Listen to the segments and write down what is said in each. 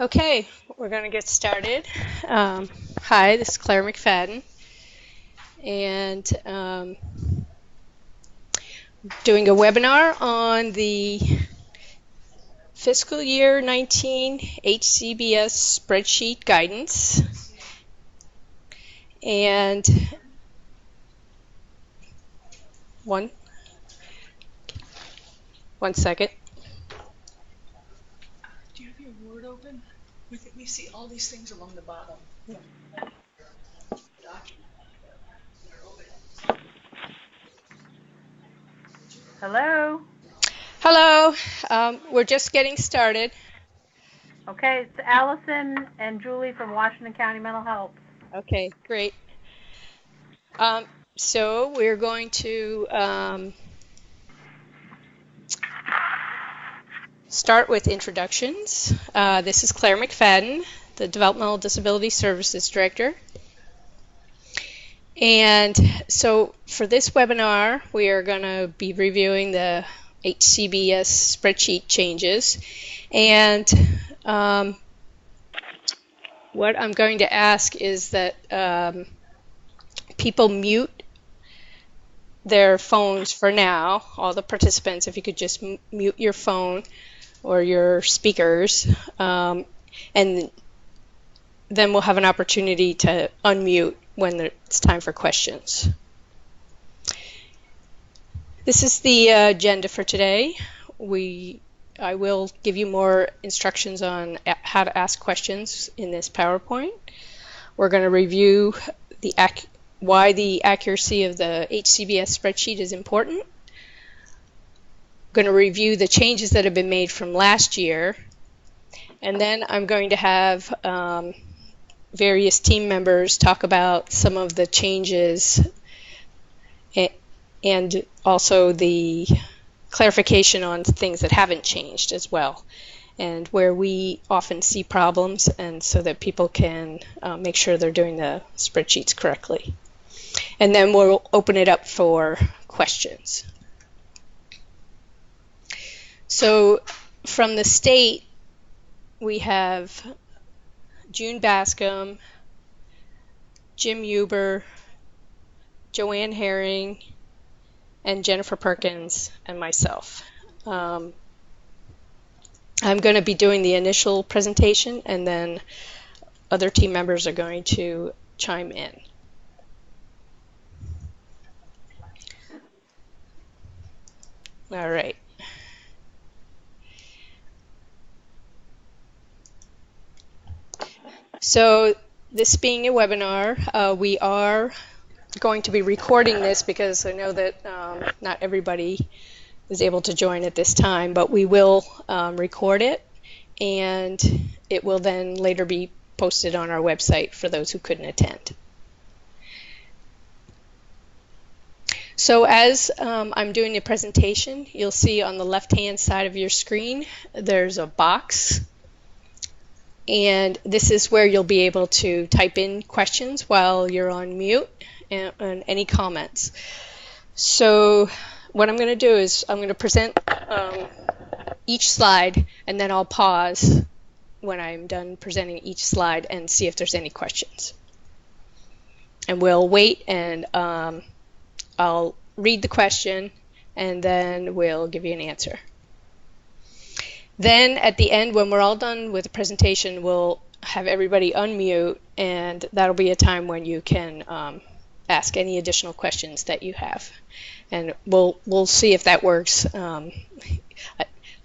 Okay, we're going to get started. Hi, this is Claire McFadden, and doing a webinar on the fiscal year 19 HCBS Spreadsheet Guidance. And one second. Do you have your Word open? We see all these things along the bottom. Hello. Hello, we're just getting started. Okay, it's Allison and Julie from Washington County Mental Health. Okay, great. So we're going to start with introductions. This is Claire McFadden, the Developmental Disability Services Director. And so for this webinar, we are going to be reviewing the HCBS spreadsheet changes. And what I'm going to ask is that people mute their phones for now, all the participants, if you could just mute your phone or your speakers, and then we'll have an opportunity to unmute when it's time for questions. This is the agenda for today. I will give you more instructions on how to ask questions in this PowerPoint. We're going to review why the accuracy of the HCBS spreadsheet is important. I'm going to review the changes that have been made from last year. And then I'm going to have various team members talk about some of the changes and also the clarification on things that haven't changed as well, and where we often see problems, and so that people can make sure they're doing the spreadsheets correctly. And then we'll open it up for questions. So from the state, we have June Bascom, Jim Huber, Joanne Herring, and Jennifer Perkins, and myself. I'm going to be doing the initial presentation, and then other team members are going to chime in. All right. So this being a webinar, we are going to be recording this because I know that not everybody is able to join at this time, but we will record it, and it will then later be posted on our website for those who couldn't attend. So as I'm doing the presentation, you'll see on the left-hand side of your screen there's a box, and this is where you'll be able to type in questions while you're on mute and any comments. So what I'm going to do is I'm going to present each slide, and then I'll pause when I'm done presenting each slide and see if there's any questions. And we'll wait, and I'll read the question, and then we'll give you an answer. Then at the end, when we're all done with the presentation, we'll have everybody unmute, and that'll be a time when you can ask any additional questions that you have. And we'll see if that works. I'm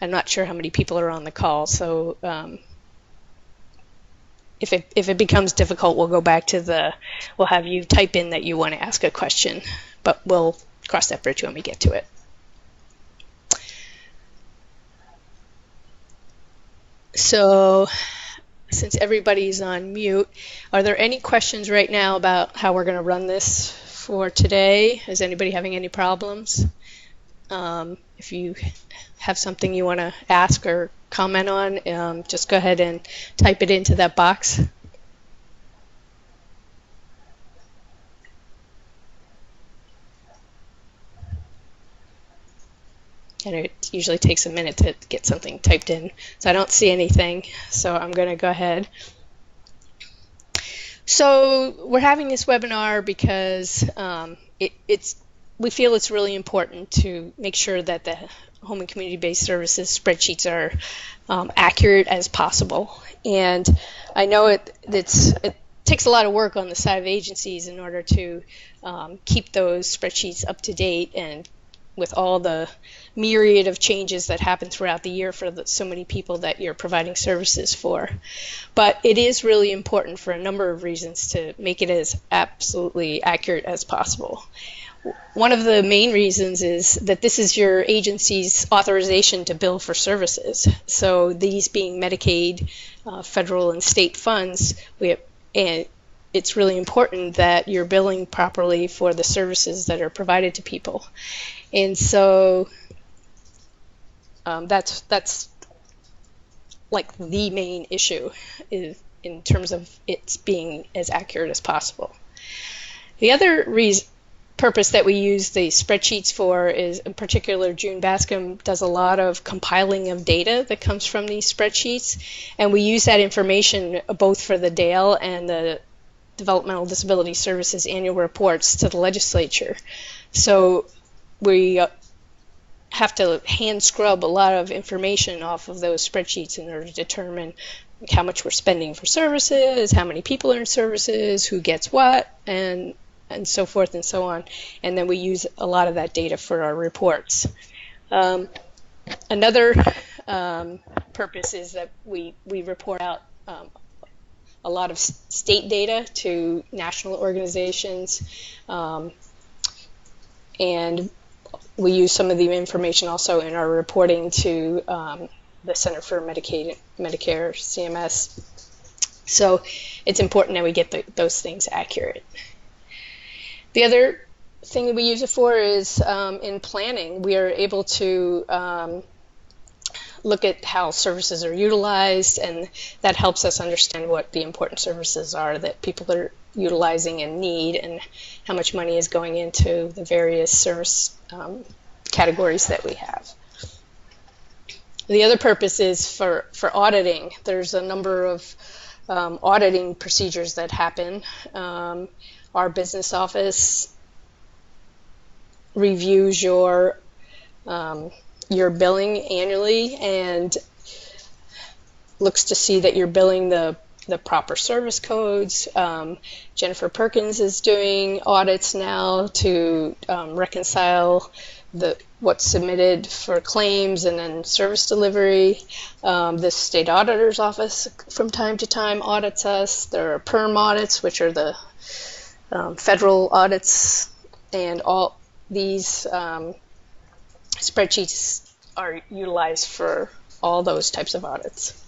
not sure how many people are on the call, so if it becomes difficult, we'll go back to we'll have you type in that you want to ask a question, but we'll cross that bridge when we get to it. So since everybody's on mute, are there any questions right now about how we're going to run this for today? Is anybody having any problems? If you have something you want to ask or comment on, just go ahead and type it into that box. and it usually takes a minute to get something typed in. So I don't see anything, so I'm going to go ahead. So we're having this webinar because we feel it's really important to make sure that the home and community-based services spreadsheets are accurate as possible. And I know it takes a lot of work on the side of agencies in order to keep those spreadsheets up to date, and with all the myriad of changes that happen throughout the year for so many people that you're providing services for. But it is really important for a number of reasons to make it as absolutely accurate as possible. One of the main reasons is that this is your agency's authorization to bill for services. So these being Medicaid, federal and state funds, and it's really important that you're billing properly for the services that are provided to people. And so that's like the main issue in terms of it's being as accurate as possible. The other purpose that we use the spreadsheets for is, in particular, June Bascom does a lot of compiling of data that comes from these spreadsheets, and we use that information both for the DAIL and the Developmental Disability Services annual reports to the legislature. So we have to hand scrub a lot of information off of those spreadsheets in order to determine how much we're spending for services, how many people are in services, who gets what, and so forth and so on. And then we use a lot of that data for our reports. Another purpose is that we report out a lot of state data to national organizations, and we use some of the information also in our reporting to the Center for Medicare, CMS. So it's important that we get those things accurate. The other thing that we use it for is in planning. We are able to look at how services are utilized, and that helps us understand what the important services are that people are utilizing and need, and how much money is going into the various service categories that we have. The other purpose is for auditing. There's a number of auditing procedures that happen. Our business office reviews your billing annually and looks to see that you're billing the proper service codes. Jennifer Perkins is doing audits now to reconcile what's submitted for claims and then service delivery. The state auditor's office from time to time audits us. There are PERM audits, which are the federal audits, and all these spreadsheets are utilized for all those types of audits.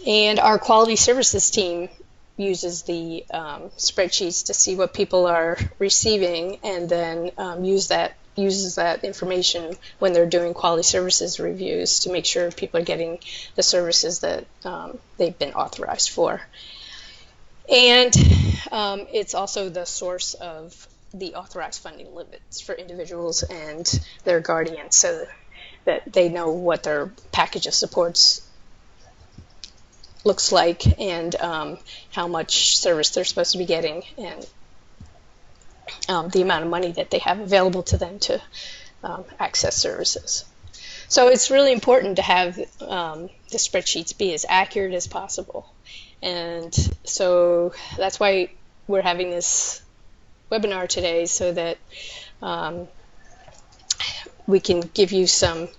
And our quality services team uses the spreadsheets to see what people are receiving, and then uses that information when they're doing quality services reviews to make sure people are getting the services that they've been authorized for. And it's also the source of the authorized funding limits for individuals and their guardians, so that they know what their package of supports looks like, and how much service they're supposed to be getting, and the amount of money that they have available to them to access services. So it's really important to have the spreadsheets be as accurate as possible. And so that's why we're having this webinar today, so that we can give you some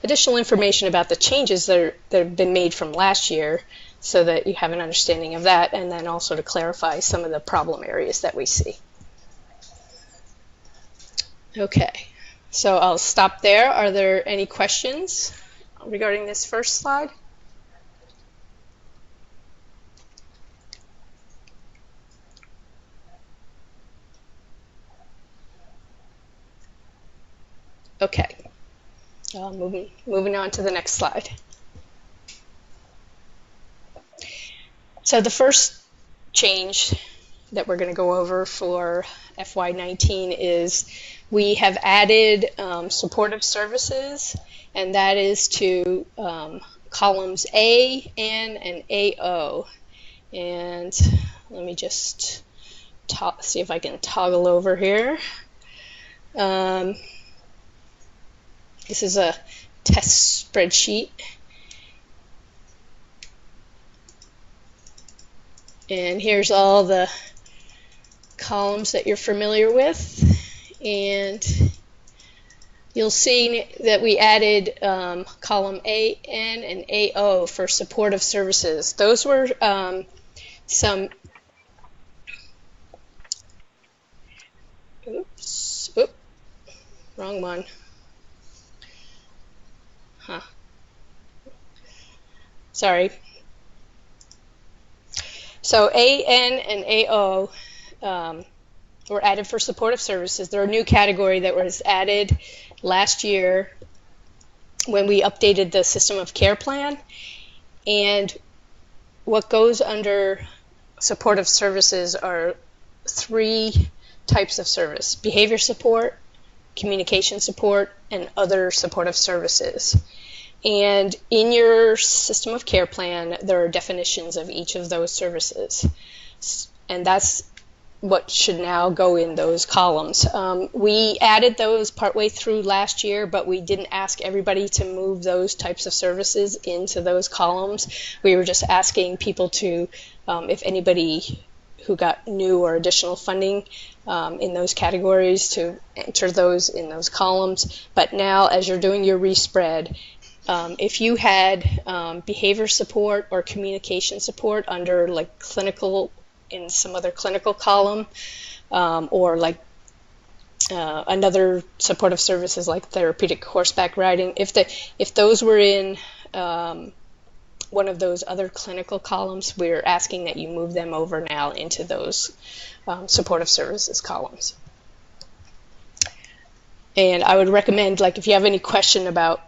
additional information about the changes that have been made from last year, so that you have an understanding of that, and then also to clarify some of the problem areas that we see. Okay, so I'll stop there. Are there any questions regarding this first slide? Okay, moving on to the next slide. So the first change that we're going to go over for FY19 is we have added supportive services, and that is to columns A, N, and AO. And let me just see if I can toggle over here. This is a test spreadsheet. And here's all the columns that you're familiar with. And you'll see that we added column A, N, and AO for supportive services. Those were some, oops, wrong one. Huh. Sorry. So A, N, and AO were added for supportive services. They're a new category that was added last year when we updated the system of care plan. And what goes under supportive services are 3 types of service: behavior support, communication support, and other supportive services. And in your system of care plan, there are definitions of each of those services. And that's what should now go in those columns. We added those partway through last year, but we didn't ask everybody to move those types of services into those columns. We were just asking people to, if anybody who got new or additional funding in those categories, to enter those in those columns. But now, as you're doing your respread, if you had behavior support or communication support under like clinical, in some other clinical column, or like another supportive services like therapeutic horseback riding, if those were in one of those other clinical columns, we're asking that you move them over now into those supportive services columns. And I would recommend, like, if you have any question about,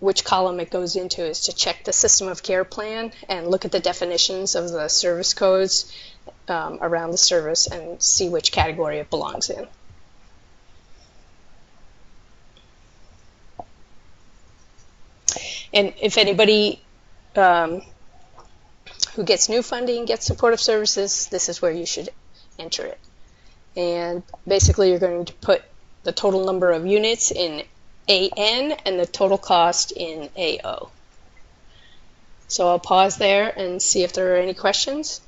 which column it goes into, is to check the system of care plan and look at the definitions of the service codes around the service and see which category it belongs in. And if anybody who gets new funding gets supportive services, this is where you should enter it. And basically you're going to put the total number of units in AN and the total cost in AO. So I'll pause there and see if there are any questions.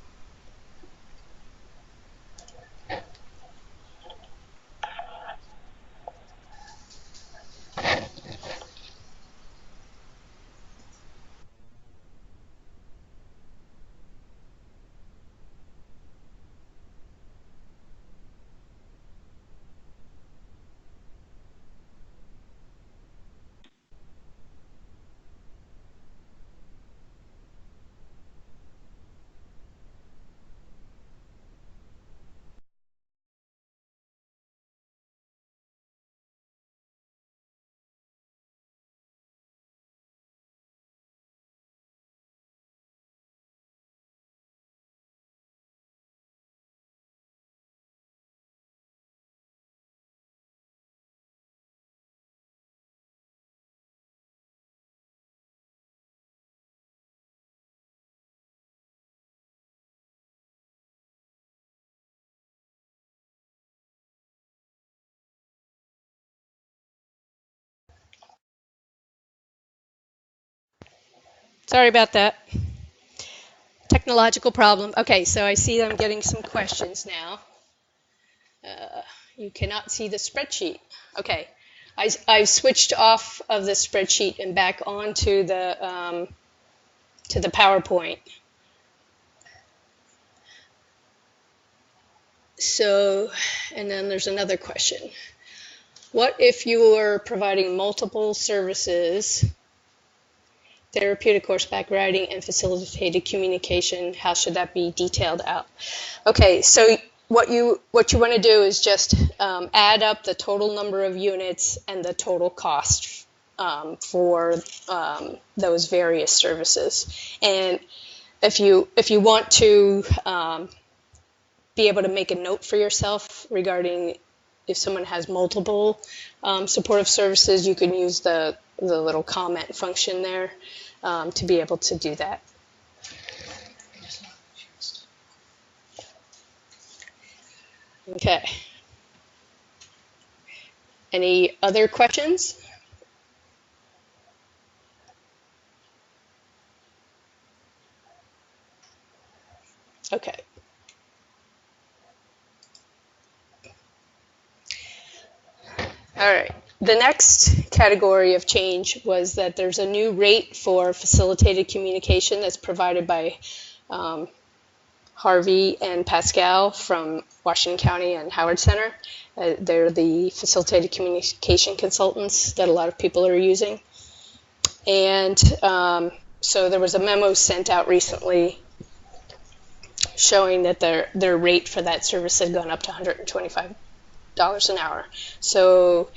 Sorry about that. Technological problem. Okay, so I see I'm getting some questions now. You cannot see the spreadsheet. Okay, I've switched off of the spreadsheet and back onto the PowerPoint. So, and then there's another question. What if you were providing multiple services, therapeutic horseback riding and facilitated communication? How should that be detailed out? Okay, so what you want to do is just add up the total number of units and the total cost for those various services. And if you want to be able to make a note for yourself regarding if someone has multiple supportive services. You can use the little comment function there to be able to do that. Okay. Any other questions? Okay. All right. The next category of change was that there's a new rate for facilitated communication that's provided by Harvey and Pascal from Washington County and Howard Center. They're the facilitated communication consultants that a lot of people are using. And so there was a memo sent out recently showing that their rate for that service had gone up to $125 an hour. So,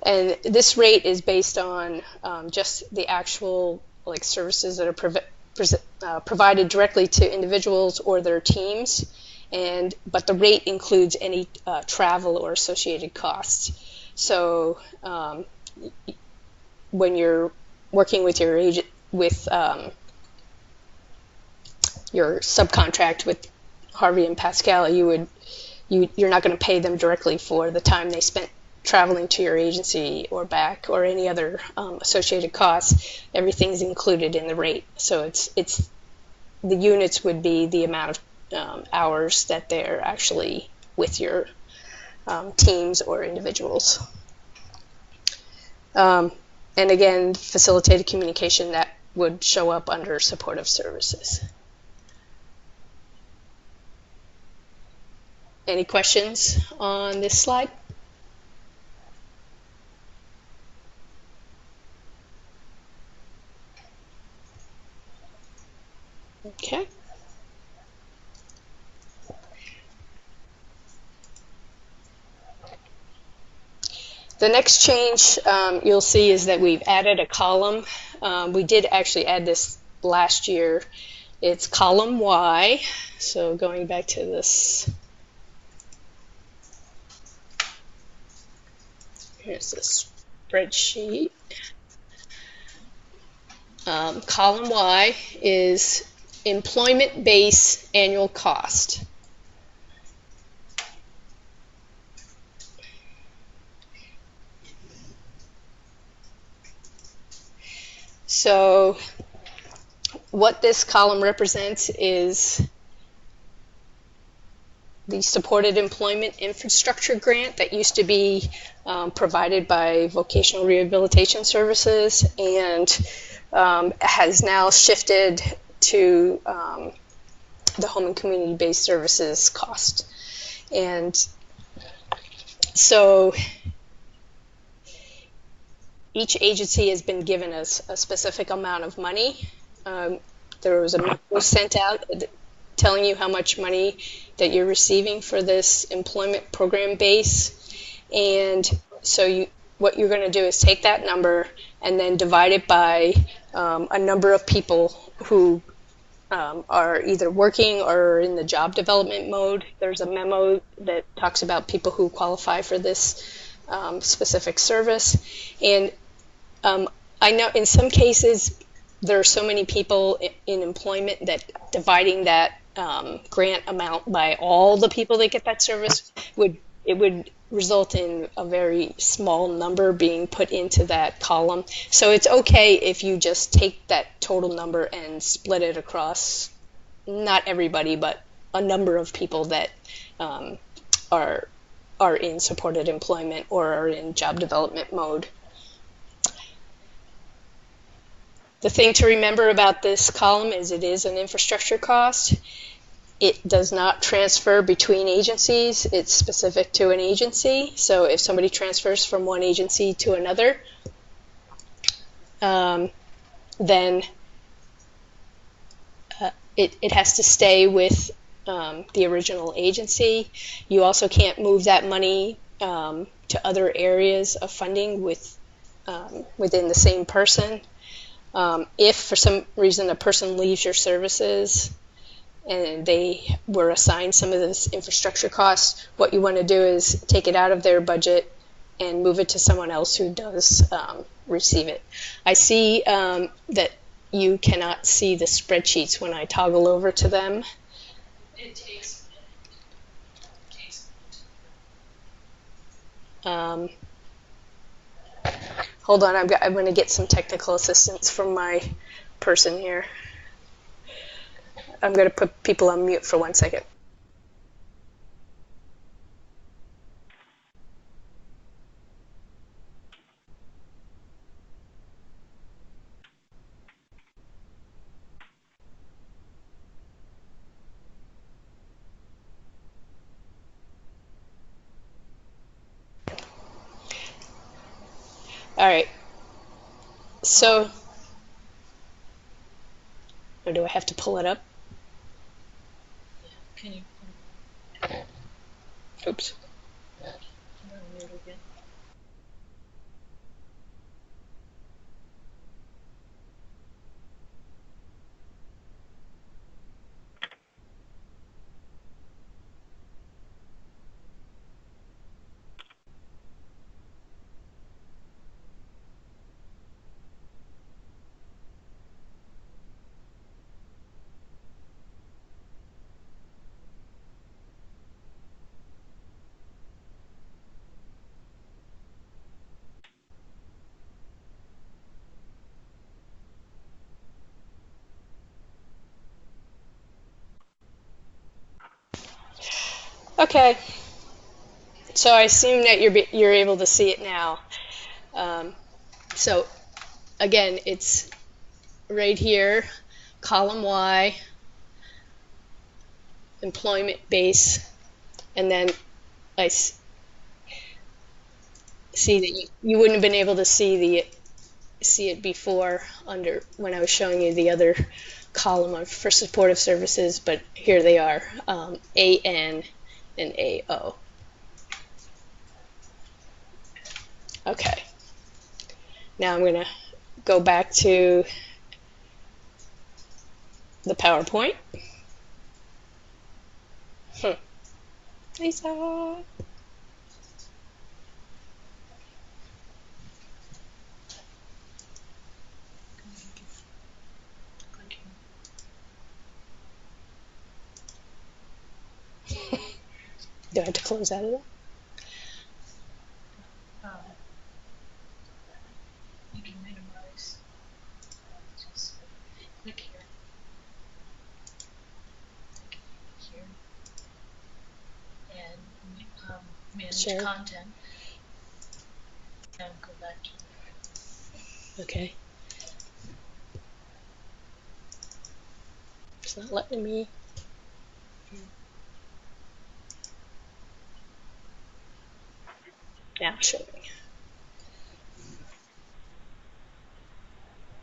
and this rate is based on just the actual services that are provided directly to individuals or their teams, but the rate includes any travel or associated costs. So when you're working with your agent, with your subcontract with Harvey and Pascal, you're not going to pay them directly for the time they spent traveling to your agency or back, or any other associated costs. Everything's included in the rate. So it's the units would be the amount of hours that they're actually with your teams or individuals. And again, facilitated communication, that would show up under supportive services. Any questions on this slide? Okay. The next change you'll see is that we've added a column. We did actually add this last year. It's column Y. So going back to this, here's the spreadsheet. Column Y is employment base annual cost. So what this column represents is the supported employment infrastructure grant that used to be provided by vocational rehabilitation services, and has now shifted to the home and community-based services cost. And so each agency has been given a specific amount of money. There was a memo sent out telling you how much money that you're receiving for this employment program base. And so what you're going to do is take that number and then divide it by a number of people who are either working or in the job development mode. There's a memo that talks about people who qualify for this specific service. And I know in some cases there are so many people in employment that dividing that grant amount by all the people that get that service would result in a very small number being put into that column. So it's okay if you just take that total number and split it across, not everybody, but a number of people that are in supported employment or are in job development mode. The thing to remember about this column is it is an infrastructure cost. It does not transfer between agencies. It's specific to an agency. So if somebody transfers from one agency to another, then it has to stay with the original agency. You also can't move that money to other areas of funding within the same person. If for some reason a person leaves your services, and they were assigned some of this infrastructure costs. What you want to do is take it out of their budget and move it to someone else who does receive it. I see that you cannot see the spreadsheets when I toggle over to them. It takes a minute. Hold on, I'm going to get some technical assistance from my person here. I'm going to put people on mute for 1 second. All right. So, or do I have to pull it up? Can you Oops. mute again? Okay. So I assume that you're able to see it now. So again, it's right here, column Y, employment base, and then I see that you wouldn't have been able to see it before under when I was showing you the other column for supportive services, but here they are, AN and AO. Okay. Now I'm going to go back to the PowerPoint. Lisa. Do I have to close out of that? You can minimize. Just click here. Here. And manage Sure. content. And go back to Okay. It's not letting me. Now showing.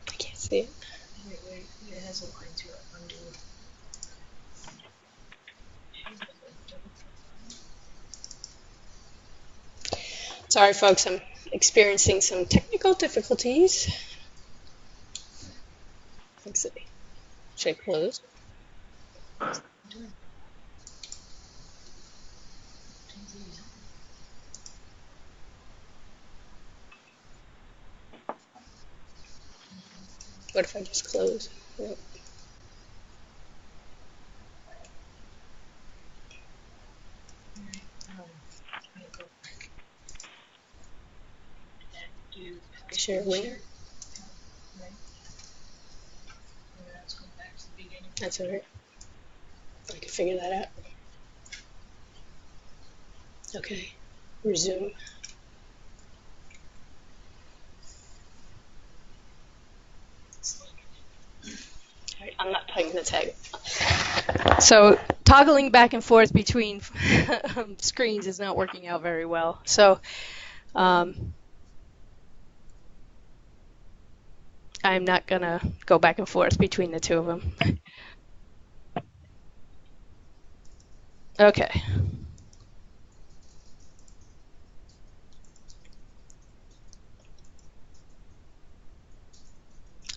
I can't see it. wait. It has a line to it. Undo. Sorry, folks, I'm experiencing some technical difficulties. Let's see. Should I close? What if I just close? No. Share window. Right. Let's go back to the beginning. That's all right. I can figure that out. Okay. Resume. All right, I'm not playing the tag. So toggling back and forth between screens is not working out very well. So I'm not going to go back and forth between the two of them. Okay.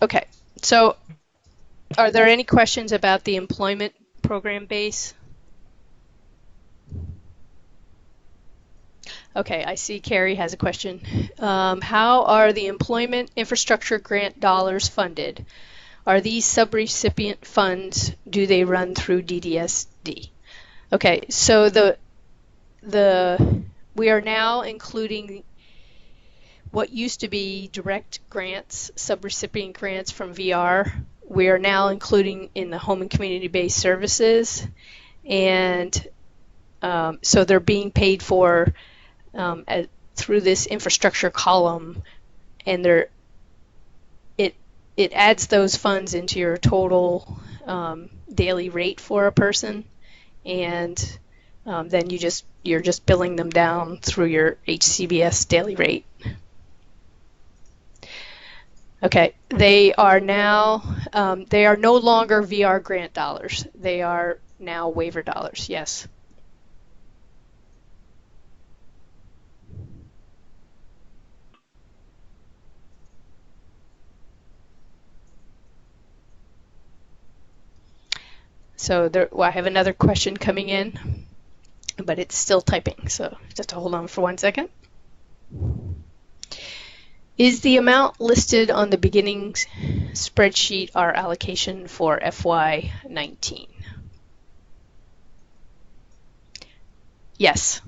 Okay. So are there any questions about the employment program base? Okay, I see Carrie has a question. How are the employment infrastructure grant dollars funded? Are these subrecipient funds, do they run through DDSD? Okay, so we are now including what used to be direct grants, subrecipient grants from VR. We are now including in the home and community-based services, and so they're being paid for through this infrastructure column, and it adds those funds into your total daily rate for a person, and then you're just billing them down through your HCBS daily rate. Okay, they are no longer VR grant dollars. They are now waiver dollars. Yes. So I have another question coming in, but it's still typing, so just hold on for 1 second. Is the amount listed on the beginning spreadsheet our allocation for FY19? Yes.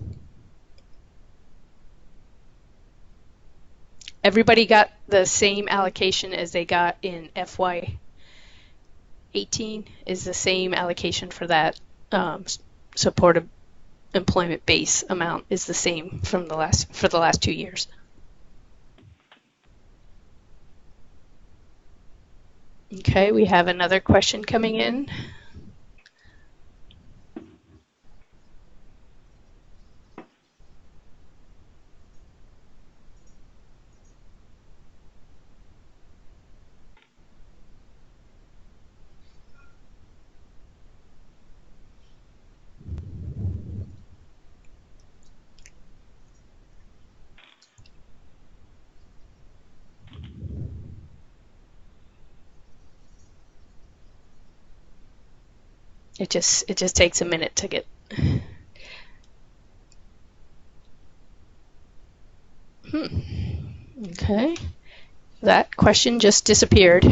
Everybody got the same allocation as they got in FY18 is the same allocation for that supportive employment base amount is the same from for the last 2 years. Okay, we have another question coming in. It just takes a minute to get. Okay, that question just disappeared.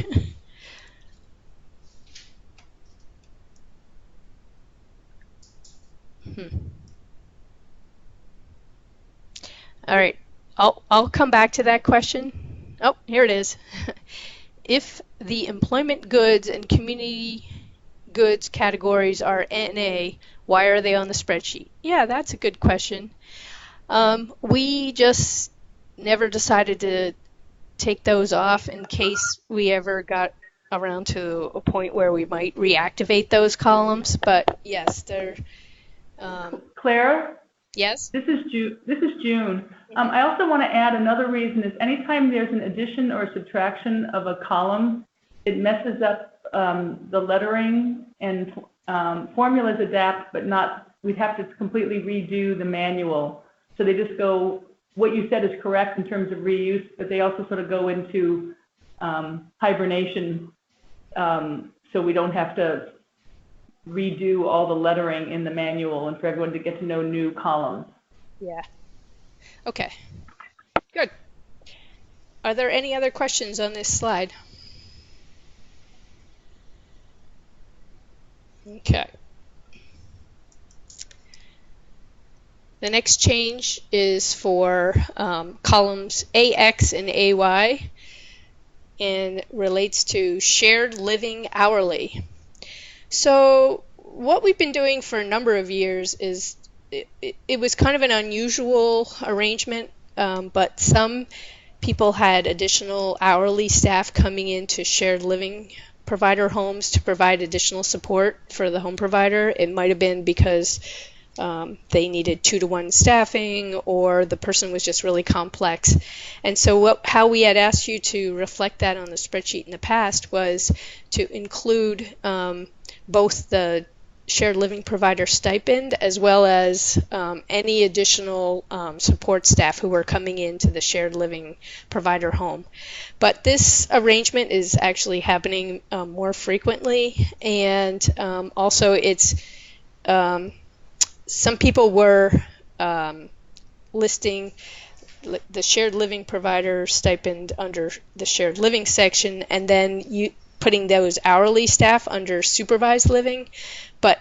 All right, I'll come back to that question. Oh, here it is. If the employment goods and community goods categories are NA, why are they on the spreadsheet? Yeah, that's a good question. We just never decided to take those off in case we ever got around to a point where we might reactivate those columns, but yes, they're... Claire? Yes? This is June. I also want to add another reason is anytime there's an addition or subtraction of a column, it messes up the lettering, and formulas adapt, but we'd have to completely redo the manual. So they just go, what you said is correct in terms of reuse, but they also sort of go into hibernation, so we don't have to redo all the lettering in the manual and for everyone to get to know new columns. Yeah. Okay. Good. Are there any other questions on this slide? Okay. The next change is for columns AX and AY and relates to shared living hourly. So what we've been doing for a number of years is it was kind of an unusual arrangement, but some people had additional hourly staff coming into shared living provider homes to provide additional support for the home provider. It might have been because they needed 2-to-1 staffing, or the person was just really complex. And so how we had asked you to reflect that on the spreadsheet in the past was to include both the shared living provider stipend, as well as any additional support staff who are coming into the shared living provider home. But this arrangement is actually happening more frequently, and also it's some people were listing the shared living provider stipend under the shared living section, and then you putting those hourly staff under supervised living, but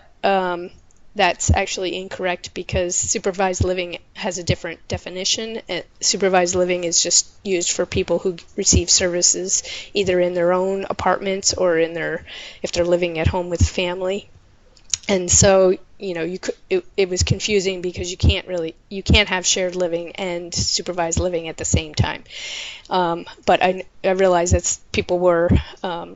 that's actually incorrect because supervised living has a different definition. Supervised living is just used for people who receive services either in their own apartments or if they're living at home with family. And so, it was confusing because you can't have shared living and supervised living at the same time. But I realized that people were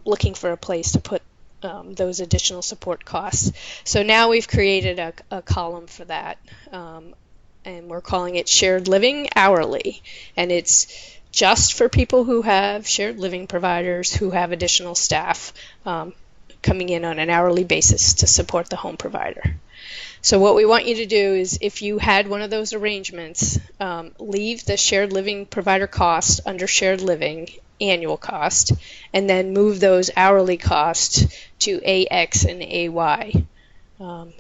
looking for a place to put those additional support costs. So now we've created a column for that, and we're calling it shared living hourly. And it's just for people who have shared living providers who have additional staff coming in on an hourly basis to support the home provider. So what we want you to do is, if you had one of those arrangements, leave the shared living provider cost under shared living annual cost, and then move those hourly costs to AX and AY,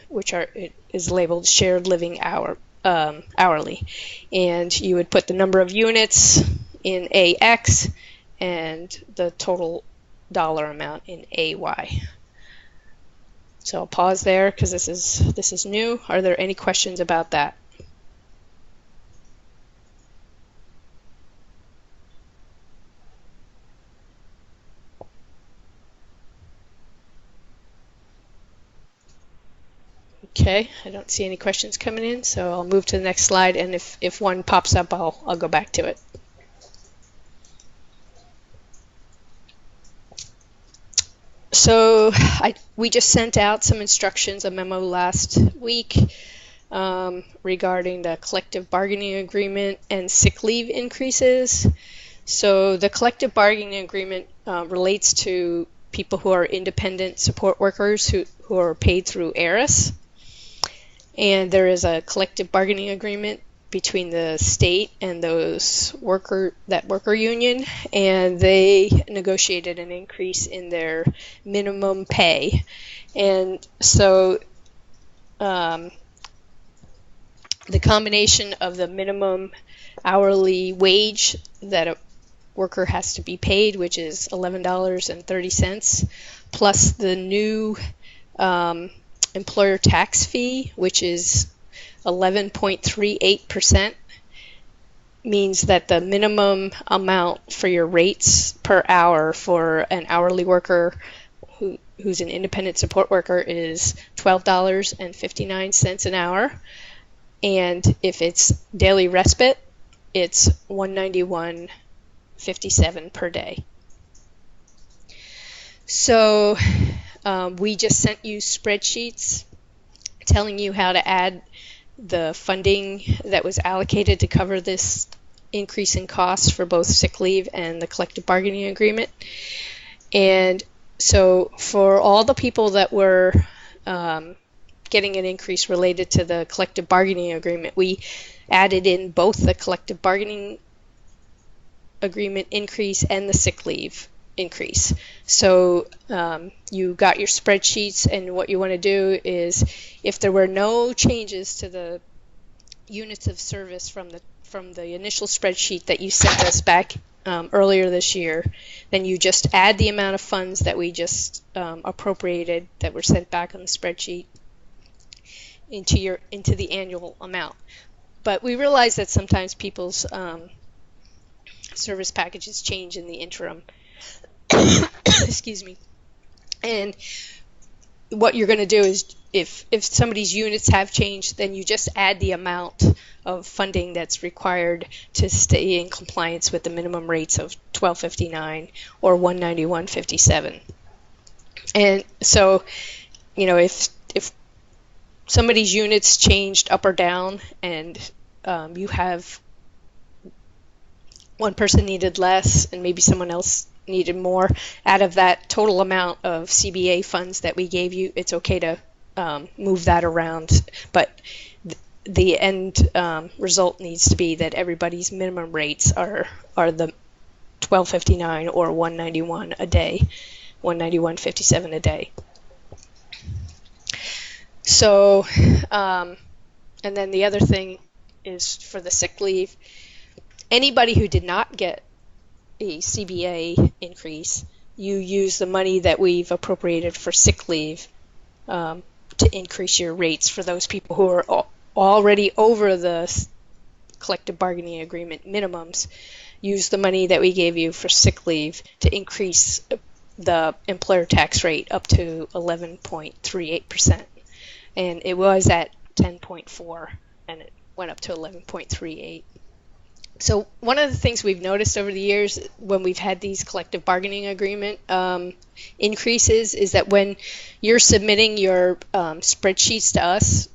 which is labeled shared living hourly. And you would put the number of units in AX and the total dollar amount in AY. So I'll pause there because this is new. Are there any questions about that? Okay, I don't see any questions coming in, so I'll move to the next slide, and if one pops up, I'll go back to it. So we just sent out some instructions, a memo last week regarding the collective bargaining agreement and sick leave increases. So the collective bargaining agreement relates to people who are independent support workers who are paid through ARIS. And there is a collective bargaining agreement between the state and that worker union, and they negotiated an increase in their minimum pay. And so the combination of the minimum hourly wage that a worker has to be paid, which is $11.30, plus the new employer tax fee, which is 11.38%, means that the minimum amount for your rates per hour for an hourly worker who's an independent support worker is $12.59 an hour. And if it's daily respite, it's $191.57 per day. So we just sent you spreadsheets telling you how to add the funding that was allocated to cover this increase in costs for both sick leave and the collective bargaining agreement. And so for all the people that were getting an increase related to the collective bargaining agreement, we added in both the collective bargaining agreement increase and the sick leave increase. So you got your spreadsheets, and what you want to do is, if there were no changes to the units of service from the initial spreadsheet that you sent us back earlier this year, then you just add the amount of funds that we just appropriated that were sent back on the spreadsheet into the annual amount. But we realize that sometimes people's service packages change in the interim. Excuse me. And what you're going to do is, if somebody's units have changed, then you just add the amount of funding that's required to stay in compliance with the minimum rates of $12.59 or $191.57. And so, if somebody's units changed up or down, and you have one person needed less and maybe someone else needed more, out of that total amount of CBA funds that we gave you, it's okay to move that around, but the end result needs to be that everybody's minimum rates are the 12.59 or 191 a day, 191.57 a day. So, and then the other thing is for the sick leave. Anybody who did not get a CBA increase, you use the money that we've appropriated for sick leave to increase your rates for those people who are already over the collective bargaining agreement minimums. Use the money that we gave you for sick leave to increase the employer tax rate up to 11.38%. And it was at 10.4 and it went up to 11.38. So one of the things we've noticed over the years when we've had these collective bargaining agreement increases is that when you're submitting your spreadsheets to us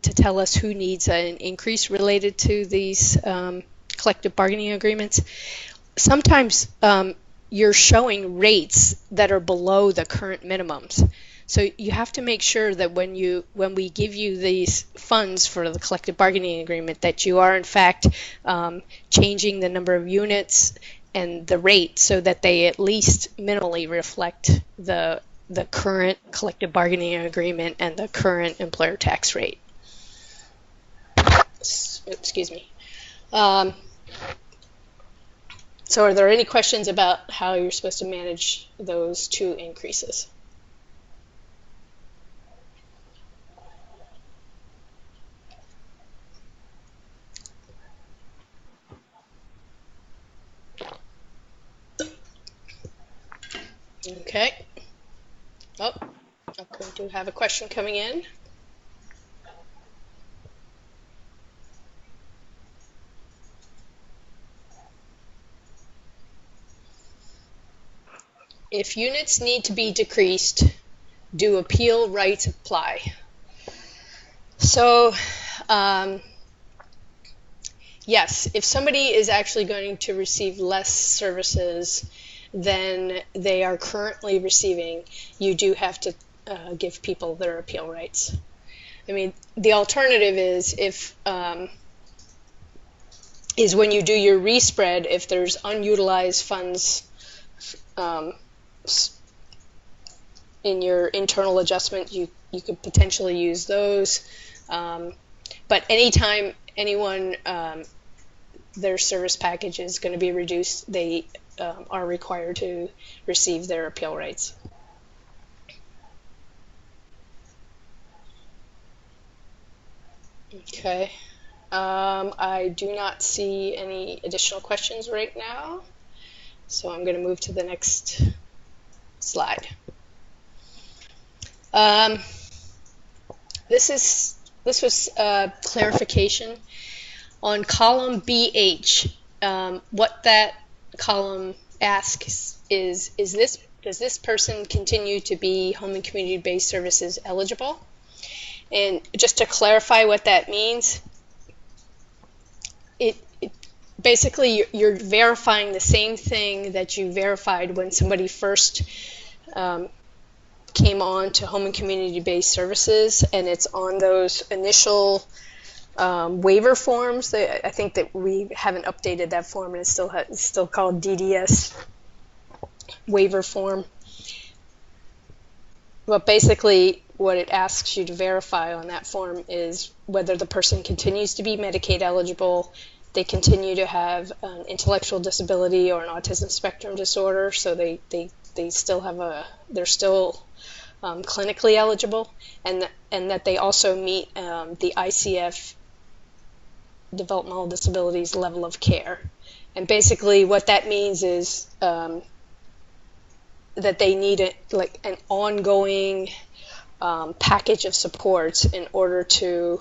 to tell us who needs an increase related to these collective bargaining agreements, sometimes you're showing rates that are below the current minimums. So you have to make sure that when we give you these funds for the collective bargaining agreement, that you are in fact changing the number of units and the rate so that they at least minimally reflect the current collective bargaining agreement and the current employer tax rate. Excuse me. So are there any questions about how you're supposed to manage those two increases? Okay. Oh, I'm going to have a question coming in. If units need to be decreased, do appeal rights apply? So, yes, if somebody is actually going to receive less services than they are currently receiving, you do have to give people their appeal rights. I mean, the alternative is when you do your respread, if there's unutilized funds in your internal adjustment, you could potentially use those. But anytime anyone, their service package is going to be reduced, they are required to receive their appeal rights. Okay. I do not see any additional questions right now, so I'm going to move to the next slide. This was clarification on column BH. What that column asks is does this person continue to be home and community-based services eligible? And just to clarify what that means, it basically you're verifying the same thing that you verified when somebody first came on to home and community-based services, and it's on those initial waiver forms. I think that we haven't updated that form, and it's still called DDS waiver form. But basically, what it asks you to verify on that form is whether the person continues to be Medicaid eligible, they continue to have an intellectual disability or an autism spectrum disorder, so they still have they're still clinically eligible, and that they also meet the ICF developmental disabilities level of care. And basically what that means is that they need an ongoing package of supports in order to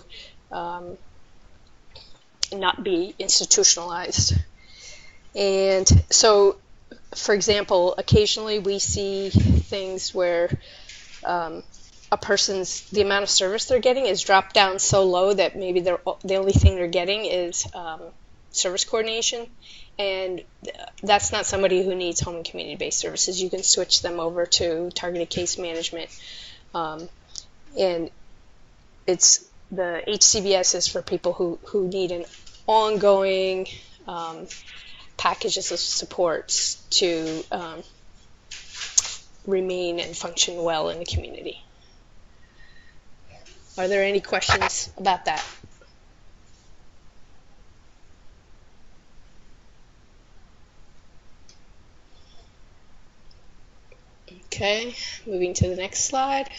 not be institutionalized. And so, for example, occasionally we see things where the amount of service they're getting is dropped down so low that maybe the only thing they're getting is service coordination, and that's not somebody who needs home and community-based services. You can switch them over to targeted case management. And it's the HCBS is for people who need an ongoing packages of supports to remain and function well in the community. Are there any questions about that? Okay, moving to the next slide.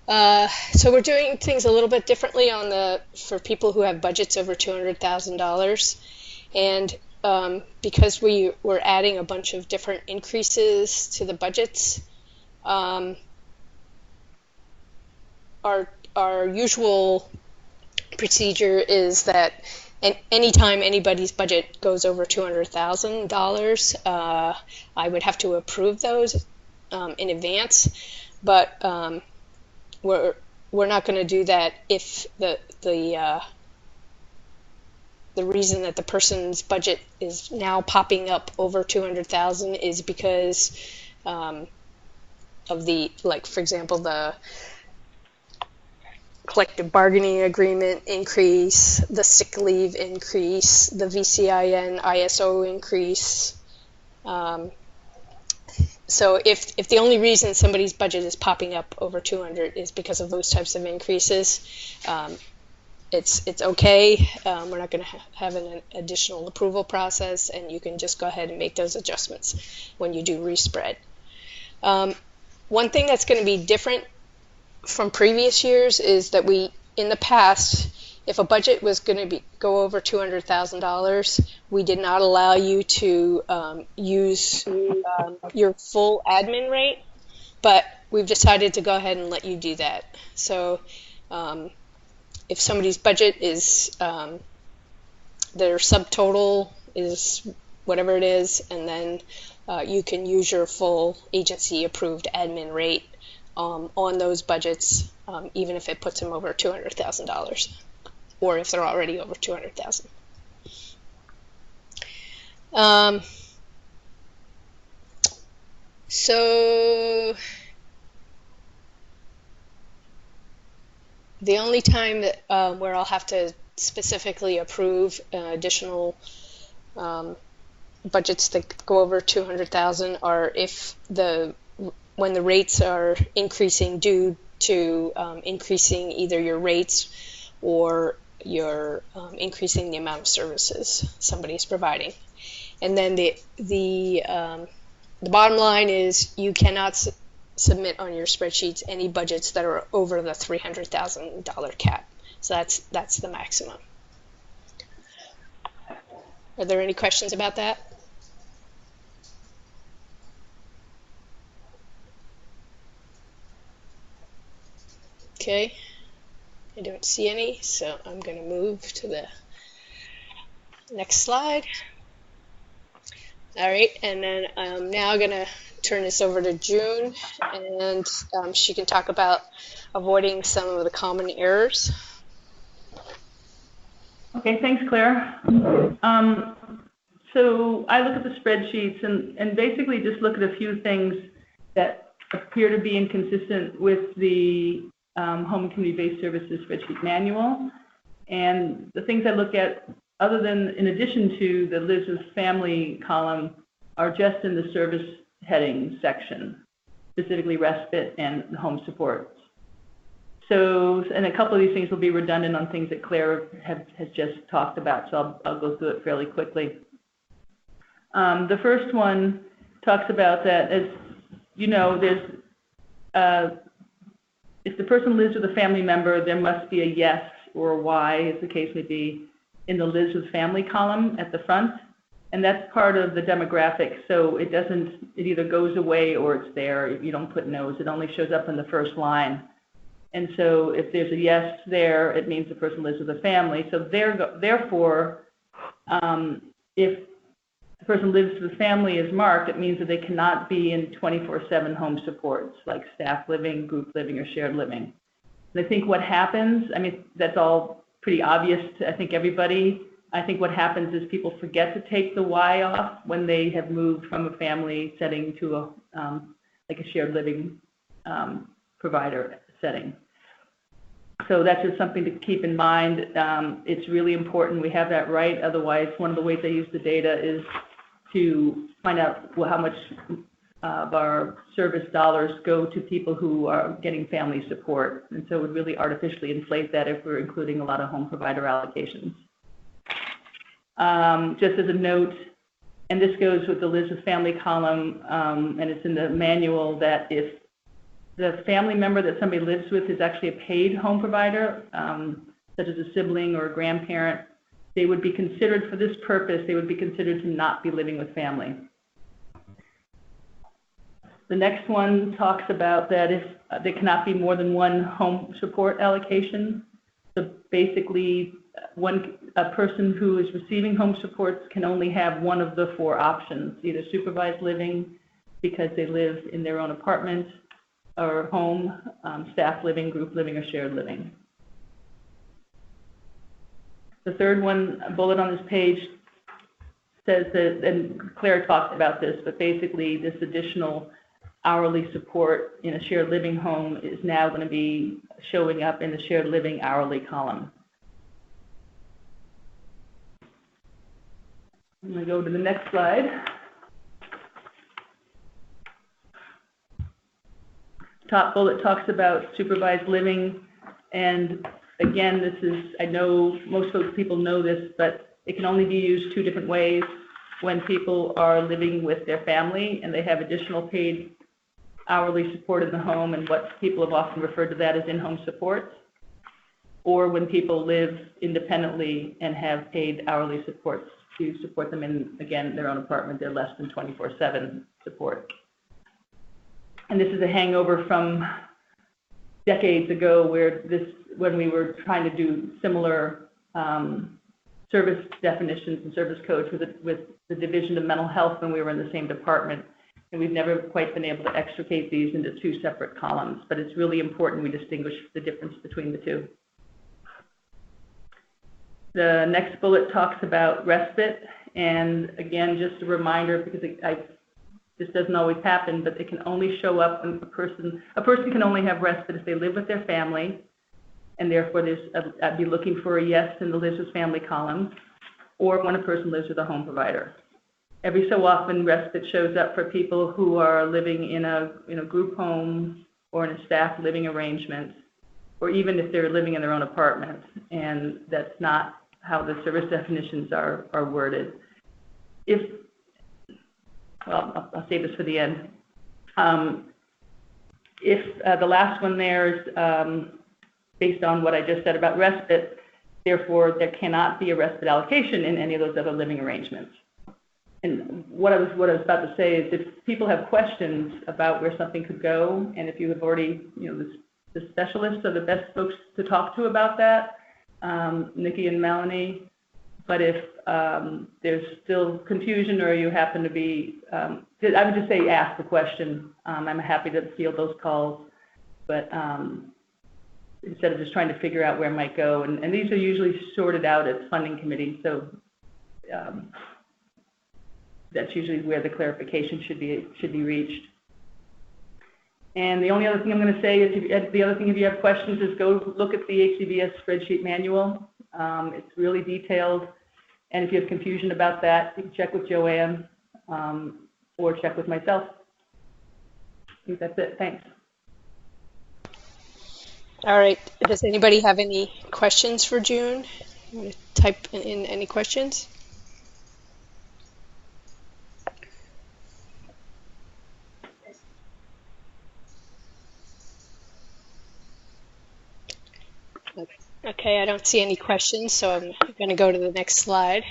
So we're doing things a little bit differently for people who have budgets over $200,000, and because we're adding a bunch of different increases to the budgets, our usual procedure is that anytime anybody's budget goes over $200,000, I would have to approve those in advance, but we're not going to do that if the reason that the person's budget is now popping up over 200,000 is because of the, like, for example, the collective bargaining agreement increase, the sick leave increase, the VCIN ISO increase. So if the only reason somebody's budget is popping up over 200 is because of those types of increases, it's okay. We're not going to have an additional approval process, and you can just go ahead and make those adjustments when you do respread. One thing that's going to be different from previous years is that in the past, if a budget was going to go over $200,000, we did not allow you to use your full admin rate, but we've decided to go ahead and let you do that. So if somebody's budget is, their subtotal is whatever it is, and then you can use your full agency approved admin rate on those budgets, even if it puts them over $200,000, or if they're already over 200,000. So the only time that where I'll have to specifically approve additional budgets that go over 200,000 are if when the rates are increasing due to increasing either your rates or you're increasing the amount of services somebody's providing. And then the bottom line is you cannot submit on your spreadsheets any budgets that are over the $300,000 cap. So that's the maximum. Are there any questions about that? Okay, I don't see any, so I'm going to move to the next slide. All right, and then I'm now going to turn this over to June, and she can talk about avoiding some of the common errors. Okay, thanks, Claire. So I look at the spreadsheets and basically just look at a few things that appear to be inconsistent with the Home and Community-Based Services Spreadsheet Manual. And the things I look at, other than in addition to the lives with family column, are just in the service heading section, specifically respite and home supports. So, and a couple of these things will be redundant on things that Claire has just talked about, so I'll go through it fairly quickly. The first one talks about that, as you know, there's if the person lives with a family member, there must be a yes or a Y, as the case may be, in the lives with family column at the front. And that's part of the demographic, so it either goes away or it's there. If you don't put no's, it only shows up in the first line. And so if there's a yes there, it means the person lives with a family. So therefore, if the person lives with a family is marked, it means that they cannot be in 24/7 home supports like staff living, group living, or shared living. And I think what happens, I mean, that's all pretty obvious to, I think, everybody. I think what happens is people forget to take the Y off when they have moved from a family setting to like a shared living provider setting. So that's just something to keep in mind. It's really important we have that right. Otherwise, one of the ways I use the data is to find out how much of our service dollars go to people who are getting family support. And so it would really artificially inflate that if we're including a lot of home provider allocations. Just as a note, and this goes with the Lives with Family column, and it's in the manual, that if the family member that somebody lives with is actually a paid home provider, such as a sibling or a grandparent, they would be considered, for this purpose, they would be considered to not be living with family. The next one talks about that if there cannot be more than one home support allocation. So basically, a person who is receiving home supports can only have one of the 4 options, either supervised living because they live in their own apartment, or home, staff living, group living, or shared living. The third one, bullet on this page, says that, and Claire talked about this, but basically this additional hourly support in a shared living home is now going to be showing up in the shared living hourly column. I'm going to go to the next slide. Top bullet talks about supervised living, and again, this is, I know most people know this, but it can only be used 2 different ways: when people are living with their family and they have additional paid hourly support in the home, and what people have often referred to that as in-home support, or when people live independently and have paid hourly supports to support them in, again, their own apartment, they're less than 24/7 support. And this is a hangover from decades ago when we were trying to do similar service definitions and service codes with the Division of Mental Health when we were in the same department. And we've never quite been able to extricate these into 2 separate columns, but it's really important we distinguish the difference between the 2. The next bullet talks about respite, and again, just a reminder, because this doesn't always happen, but it can only show up when a person can only have respite if they live with their family, and therefore I'd be looking for a yes in the Lives with Family column, or when a person lives with a home provider. Every so often, respite shows up for people who are living in a group home or in a staff living arrangement, or even if they're living in their own apartment, and that's not how the service definitions are worded. Well, I'll save this for the end. If the last one there is based on what I just said about respite, therefore there cannot be a respite allocation in any of those other living arrangements. And what I was about to say is, if people have questions about where something could go, and if you have already, the specialists are the best folks to talk to about that, Nikki and Melanie. But if there's still confusion, or you happen to be, I would just say ask the question. I'm happy to field those calls, but instead of just trying to figure out where it might go. And these are usually sorted out at funding committee, so that's usually where the clarification should be reached. And the only other thing I'm going to say is, if you have questions, is go look at the HCBS Spreadsheet Manual. It's really detailed, and if you have confusion about that, you can check with Joanne or check with myself. I think that's it. Thanks. All right. Does anybody have any questions for June? You want to type in any questions? Okay, I don't see any questions, so I'm going to go to the next slide.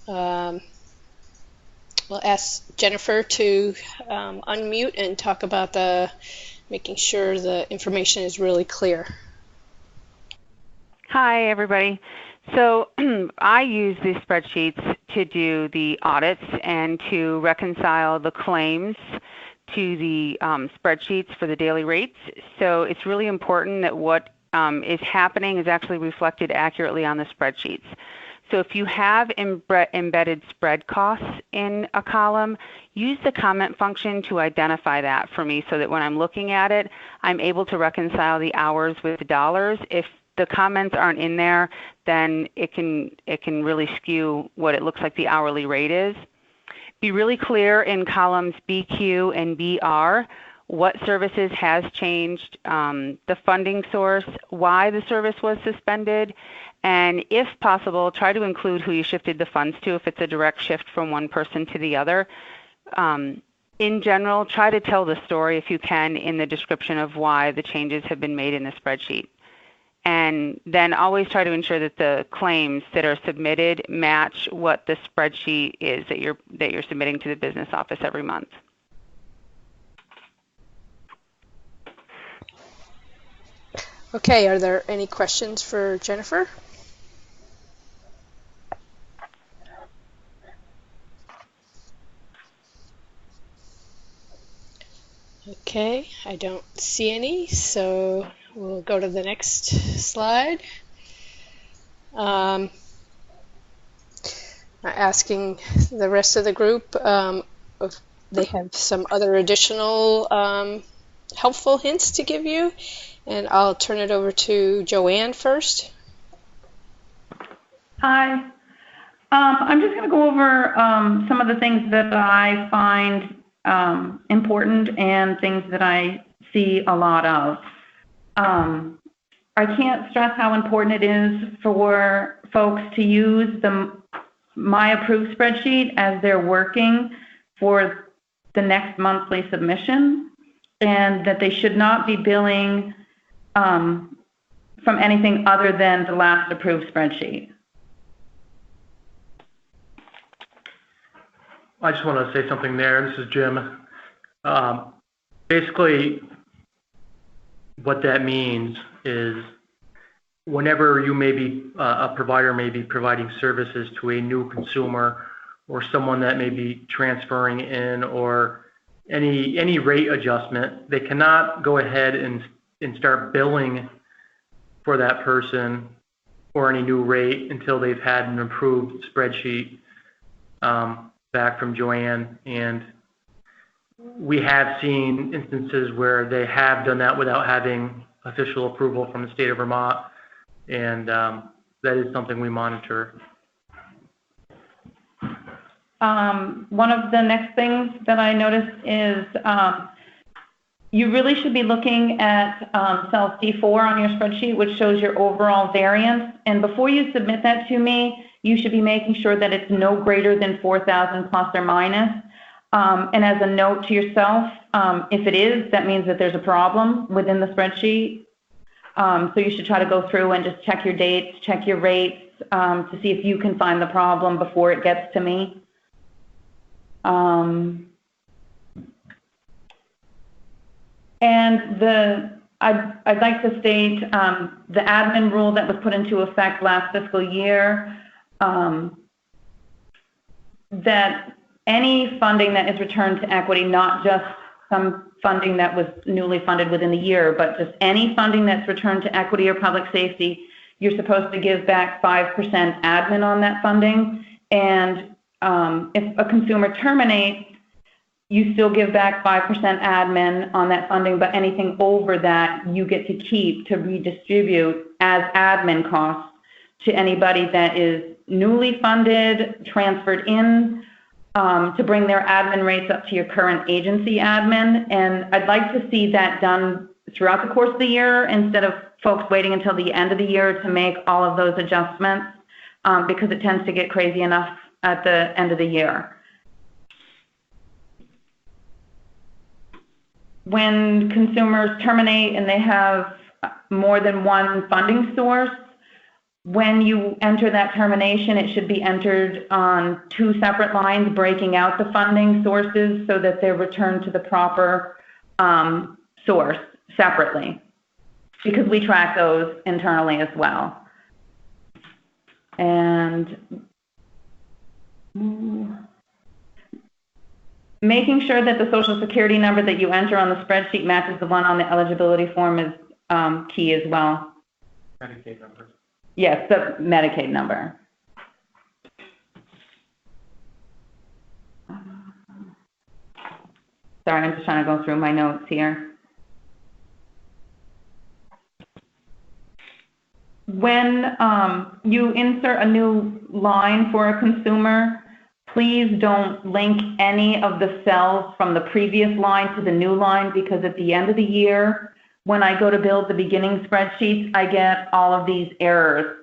We'll ask Jennifer to unmute and talk about making sure the information is really clear. Hi, everybody. So I use these spreadsheets to do the audits and to reconcile the claims to the spreadsheets for the daily rates. So it's really important that what is happening is actually reflected accurately on the spreadsheets. So if you have embedded spread costs in a column, use the comment function to identify that for me so that when I'm looking at it, I'm able to reconcile the hours with the dollars. If the comments aren't in there, then it can really skew what it looks like the hourly rate is. Be really clear in columns BQ and BR what services has changed, the funding source, why the service was suspended, and if possible, try to include who you shifted the funds to if it's a direct shift from one person to the other. In general, try to tell the story if you can in the description of why the changes have been made in the spreadsheet. And then always try to ensure that the claims that are submitted match what the spreadsheet is that you're submitting to the business office every month. Okay, are there any questions for Jennifer? Okay, I don't see any, so we'll go to the next slide. Asking the rest of the group if they have some other additional helpful hints to give you, and I'll turn it over to Joanne first. Hi. I'm just going to go over some of the things that I find important and things that I see a lot of. I can't stress how important it is for folks to use the My Approved spreadsheet as they're working for the next monthly submission, and that they should not be billing from anything other than the last approved spreadsheet. I just want to say something there. This is Jim. Basically, what that means is whenever you may be, a provider may be providing services to a new consumer or someone that may be transferring in or any rate adjustment, they cannot go ahead and start billing for that person or any new rate until they've had an approved spreadsheet back from Joanne. And we have seen instances where they have done that without having official approval from the state of Vermont, and that is something we monitor. One of the next things that I noticed is you really should be looking at cell C4 on your spreadsheet, which shows your overall variance. And before you submit that to me, you should be making sure that it's no greater than 4,000 plus or minus. And as a note to yourself, if it is, that means that there's a problem within the spreadsheet. So you should try to go through and just check your dates, check your rates to see if you can find the problem before it gets to me. And I'd like to state the admin rule that was put into effect last fiscal year, that any funding that is returned to equity, not just some funding that was newly funded within the year, but just any funding that's returned to equity or public safety, you're supposed to give back 5% admin on that funding. And if a consumer terminates, you still give back 5% admin on that funding, but anything over that you get to keep to redistribute as admin costs to anybody that is newly funded, transferred in, to bring their admin rates up to your current agency admin. And I'd like to see that done throughout the course of the year instead of folks waiting until the end of the year to make all of those adjustments, because it tends to get crazy enough at the end of the year. When consumers terminate and they have more than one funding source, when you enter that termination, it should be entered on 2 separate lines, breaking out the funding sources so that they're returned to the proper source separately, because we track those internally as well. And making sure that the Social Security number that you enter on the spreadsheet matches the one on the eligibility form is key as well. Medicaid number. Yes, the Medicaid number. Sorry, I'm just trying to go through my notes here. When you insert a new line for a consumer, please don't link any of the cells from the previous line to the new line, because at the end of the year, when I go to build the beginning spreadsheets, I get all of these errors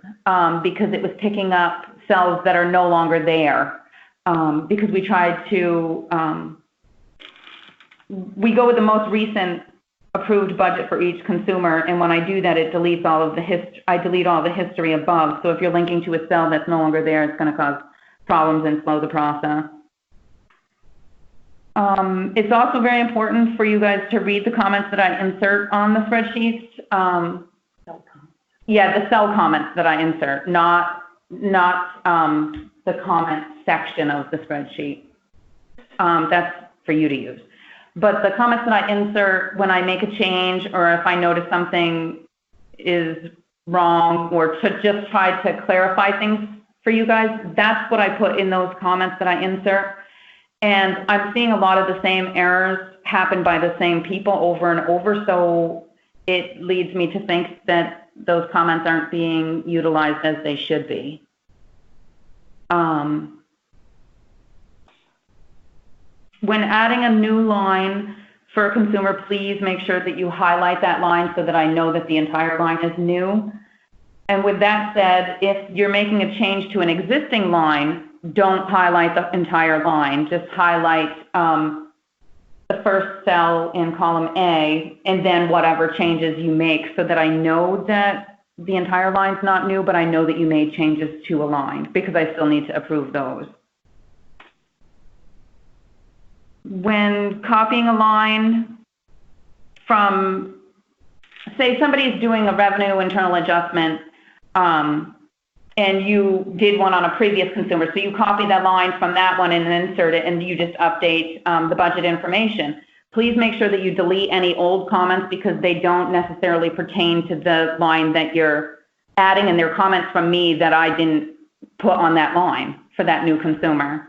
because it was picking up cells that are no longer there. Because we tried to, we go with the most recent approved budget for each consumer, and when I do that, it deletes all of the I delete all the history above. So if you're linking to a cell that's no longer there, it's going to cause problems and slow the process. It's also very important for you guys to read the comments that I insert on the spreadsheets. Yeah, the cell comments that I insert, not the comment section of the spreadsheet. That's for you to use. But the comments that I insert when I make a change, or if I notice something is wrong, or to just try to clarify things for you guys, that's what I put in those comments that I insert. And I'm seeing a lot of the same errors happen by the same people over and over, so it leads me to think that those comments aren't being utilized as they should be. When adding a new line for a consumer, please make sure that you highlight that line so that I know that the entire line is new. And with that said, if you're making a change to an existing line, don't highlight the entire line. Just highlight the first cell in column A, and then whatever changes you make, so that I know that the entire line's not new, but I know that you made changes to a line, because I still need to approve those. When copying a line from, say somebody's doing a revenue internal adjustment, and you did one on a previous consumer, so you copy that line from that one and then insert it, and you just update the budget information. Please make sure that you delete any old comments, because they don't necessarily pertain to the line that you're adding, and they're comments from me that I didn't put on that line for that new consumer.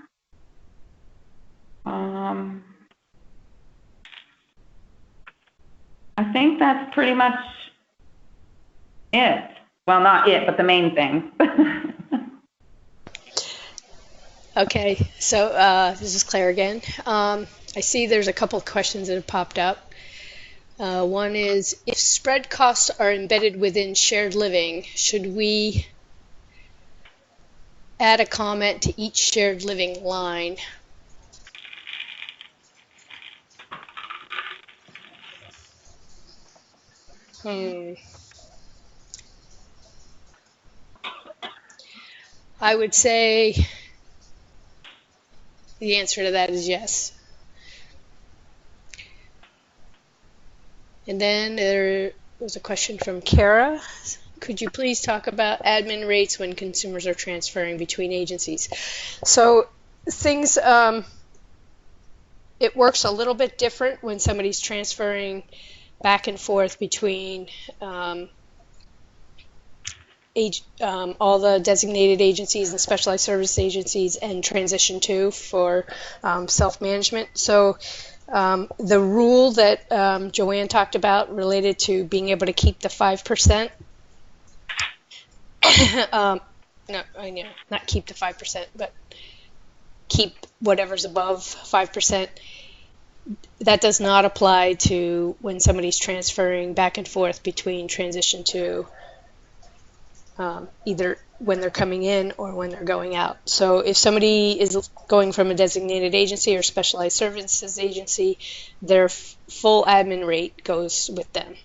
I think that's pretty much it. Well, not it, but the main thing. Okay, so this is Claire again. I see there's a couple of questions that have popped up. One is, if spread costs are embedded within shared living, should we add a comment to each shared living line? I would say the answer to that is yes. And then there was a question from Kara. Could you please talk about admin rates when consumers are transferring between agencies? So things, it works a little bit different when somebody's transferring back and forth between all the designated agencies and specialized service agencies and transition 2 for self-management. So the rule that Joanne talked about related to being able to keep the 5%, no, I know, not keep the 5%, but keep whatever's above 5%. That does not apply to when somebody's transferring back and forth between transition 2, either when they're coming in or when they're going out. So if somebody is going from a designated agency or specialized services agency, their full admin rate goes with them.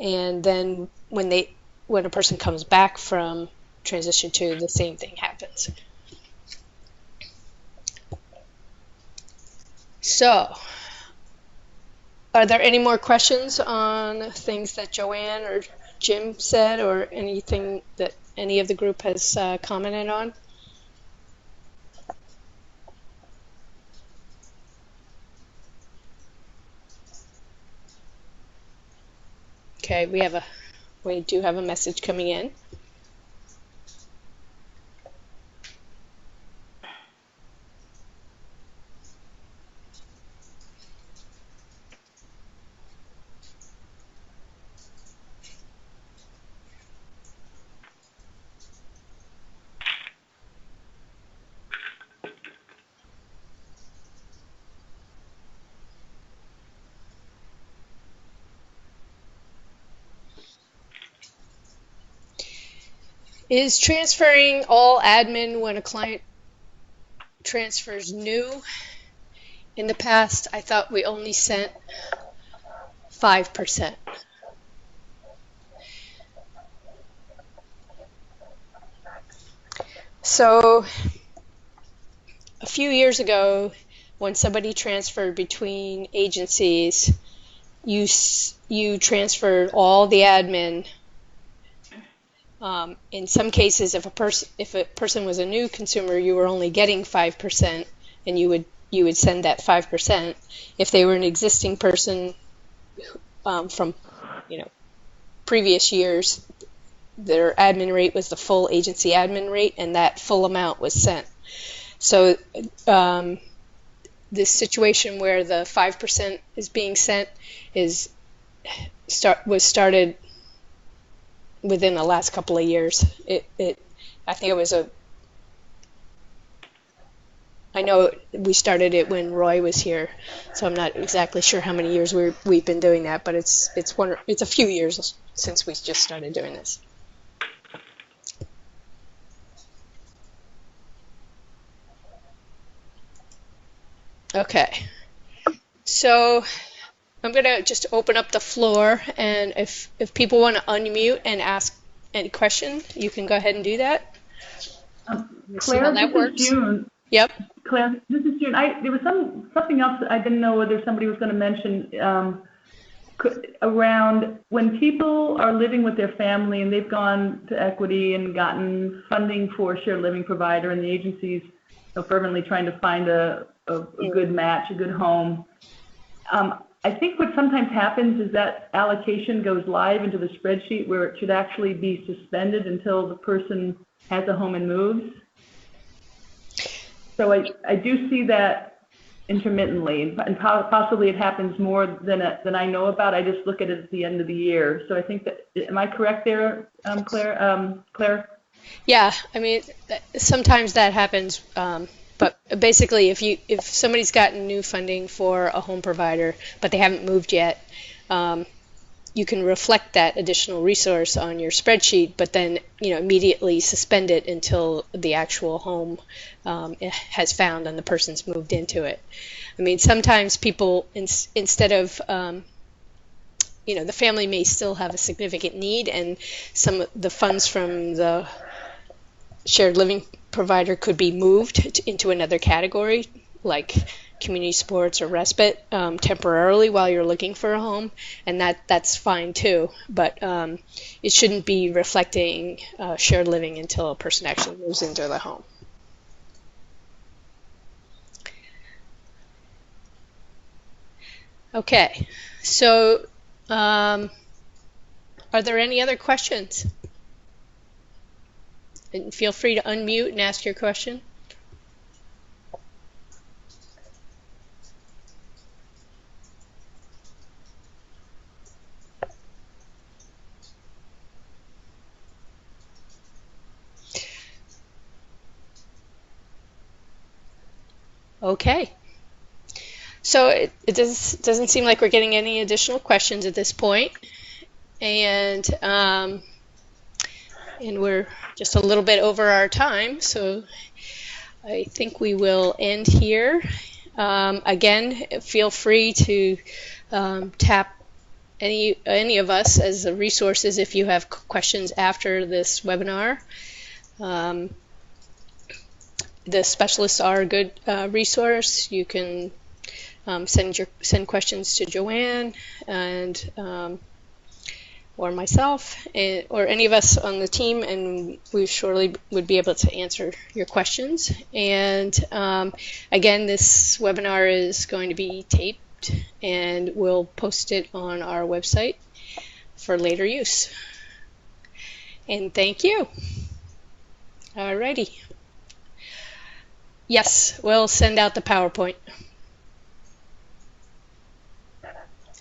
And then when a person comes back from transition 2, the same thing happens. So, are there any more questions on things that Joanne or Jim said, or anything that any of the group has commented on? Okay, we do have a message coming in. Is transferring all admin when a client transfers new? In the past, I thought we only sent 5%. So a few years ago, when somebody transferred between agencies, you transferred all the admin. In some cases, if a person was a new consumer, you were only getting 5%, and you would send that 5%. If they were an existing person from previous years, their admin rate was the full agency admin rate, and that full amount was sent. So this situation where the 5% is being sent was started within the last couple of years. I think it was I know we started it when Roy was here, so I'm not exactly sure how many years we've been doing that, but it's a few years since we just started doing this. Okay, so I'm going to just open up the floor, and if people want to unmute and ask any question, you can go ahead and do that. Claire, this is June. Yep. Claire, this is June. There was something else that I didn't know whether somebody was going to mention around when people are living with their family and they've gone to equity and gotten funding for a shared living provider, and the agencies fervently trying to find a good match, a good home. I think what sometimes happens is that allocation goes live into the spreadsheet where it should actually be suspended until the person has a home and moves. So I do see that intermittently, and possibly it happens more than I know about. I just look at it at the end of the year. So I think that, am I correct there, Claire? Yeah, I mean, sometimes that happens, but basically, if somebody's gotten new funding for a home provider, but they haven't moved yet, you can reflect that additional resource on your spreadsheet, but then immediately suspend it until the actual home has found and the person's moved into it. I mean, sometimes people, instead of the family may still have a significant need, and some of the funds from the shared living provider could be moved into another category, like community supports or respite, temporarily while you're looking for a home, and that's fine too. But it shouldn't be reflecting shared living until a person actually moves into the home. Okay, so are there any other questions? And feel free to unmute and ask your question. Okay. So it doesn't seem like we're getting any additional questions at this point, and we're just a little bit over our time, so I think we will end here. Again, feel free to tap any of us as resources if you have questions after this webinar. The specialists are a good resource. You can send questions to Joanne and or myself, or any of us on the team, and we surely would be able to answer your questions. And again, this webinar is going to be taped, and we'll post it on our website for later use. And thank you. Alrighty. Yes, we'll send out the PowerPoint.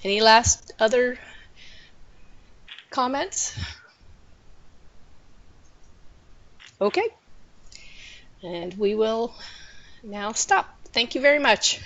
Any last other comments? Okay. And we will now stop. Thank you very much.